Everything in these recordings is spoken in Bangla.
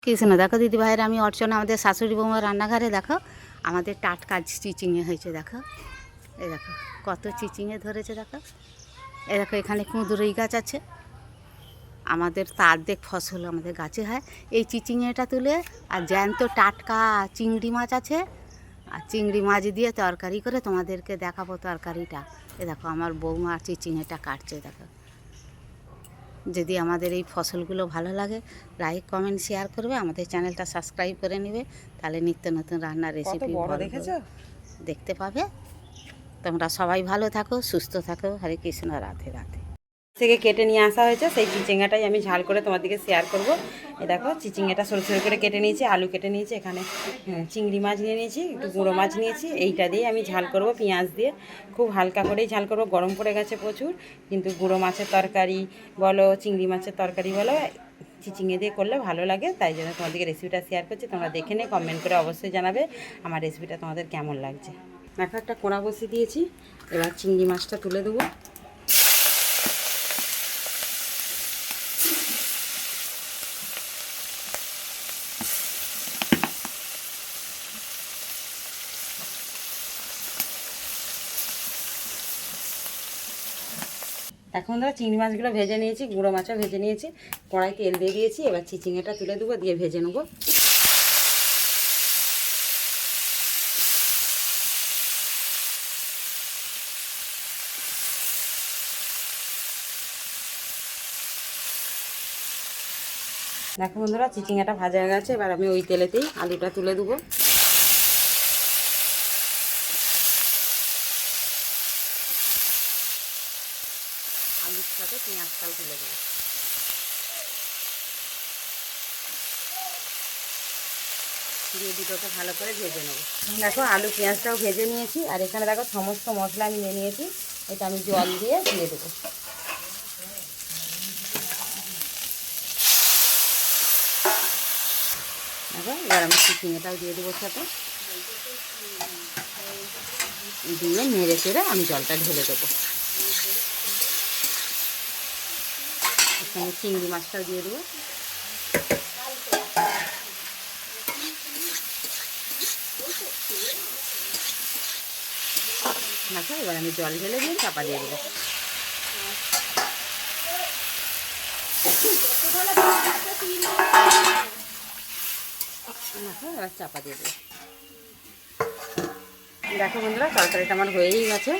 কৃষ্ণ দেখো দিদি ভাইয়ের আমি অর্চনা আমাদের শাশুড়ি বৌমা রান্নাঘরে দেখো আমাদের টাটকা চিচিঙে হয়েছে দেখো। এই দেখো কত চিচিঙে ধরেছে দেখো। এই দেখো এখানে কুঁদরুই গাছ আছে, আমাদের তো অর্ধেক ফসল আমাদের গাছে হয়। এই চিচিঙেটা তুলে আর জ্যান্ত টাটকা চিংড়ি মাছ আছে, আর চিংড়ি মাছ দিয়ে তরকারি করে তোমাদেরকে দেখাবো তরকারিটা। এ দেখো আমার বৌমা চিচিঙেটা কাটছে দেখো। যদি আমাদের এই ফসলগুলো ভালো লাগে লাইক কমেন্ট শেয়ার করবে, আমাদের চ্যানেলটা সাবস্ক্রাইব করে নেবে, তাহলে নিত্য নতুন রান্নার রেসিপি দেখতে পাবে। তোমরা সবাই ভালো থাকো, সুস্থ থাকো। হরে কৃষ্ণ, রাধে রাধে। থেকে কেটে নিয়ে আসা হয়েছে সেই চিচিঙ্গাটাই আমি ঝাল করে তোমাদেরকে শেয়ার করব। এই দেখো চিচিঙ্গাটা সরু সরু করে কেটে নিয়েছি, আলু কেটে নিয়েছি, এখানে চিংড়ি মাছ নিয়ে নিয়েছি, একটু গুঁড়ো মাছ নিয়েছি। এইটা দিয়ে আমি ঝাল করব পেঁয়াজ দিয়ে, খুব হালকা করেই ঝাল করব। গরম পড়ে গেছে প্রচুর, কিন্তু গুঁড়ো মাছের তরকারি বলো, চিংড়ি মাছের তরকারি বলো, চিচিঙ্গে দিয়ে করলে ভালো লাগে। তাই জন্য তোমাদেরকে রেসিপিটা শেয়ার করছি। তোমরা দেখে নিয়ে কমেন্ট করে অবশ্যই জানাবে আমার রেসিপিটা তোমাদের কেমন লাগছে। দেখো একটা কোড়া বসিয়ে দিয়েছি, এবার চিংড়ি মাছটা তুলে দেবো। এখন ধরো চিংড়ি মাছগুলো ভেজে নিয়েছি, গুঁড়ো মাছও ভেজে নিয়েছি, কড়াই তেল দিয়ে দিয়েছি। এবার চিচিঙ্গাটা তুলে দেবো, দিয়ে ভেজে নেবো। দেখো বন্ধুরা চিচিঙ্গাটা ভাজা হয়ে গেছে, এবার আমি ওই তেলেতেই আলুটা তুলে দেবো। আলুর সাথে পেঁয়াজটাও তুলে দেবো। দিয়ে দুটোকে ভালো করে ভেজে নেবো। দেখো আলু পেঁয়াজটাও ভেজে নিয়েছি, আর এখানে দেখো সমস্ত মশলা আমি নিয়ে নিয়েছি। এটা আমি জল দিয়ে দেবো। দেখো এবার আমি চিচিঙ্গাটাও দিয়ে দেবো সাথে, দিয়ে নেড়ে চেড়ে আমি জলটা ঢেলে দেবো। এখানে চিংড়ি মাছটাও দিয়ে দেবো। দেখো এবার আমি জল ঢেলে দিয়ে চাপা দিয়ে দেবো। দেখো এবার চাপা দিয়ে দেবো। দেখো বন্ধুরা তরকারিটা আমার হয়েই গেছে।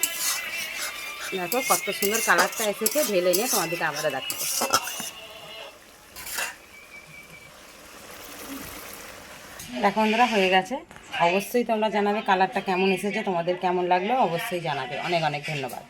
দেখো কত সুন্দর কালারটা এসেছে, ঢেলে নিয়ে তোমাদেরকে আবারও দেখাবো। দেখো বন্ধুরা হয়ে গেছে। অবশ্যই তোমরা জানাবে কালারটা কেমন এসেছে, তোমাদের কেমন লাগলো অবশ্যই জানাবে। অনেক অনেক ধন্যবাদ।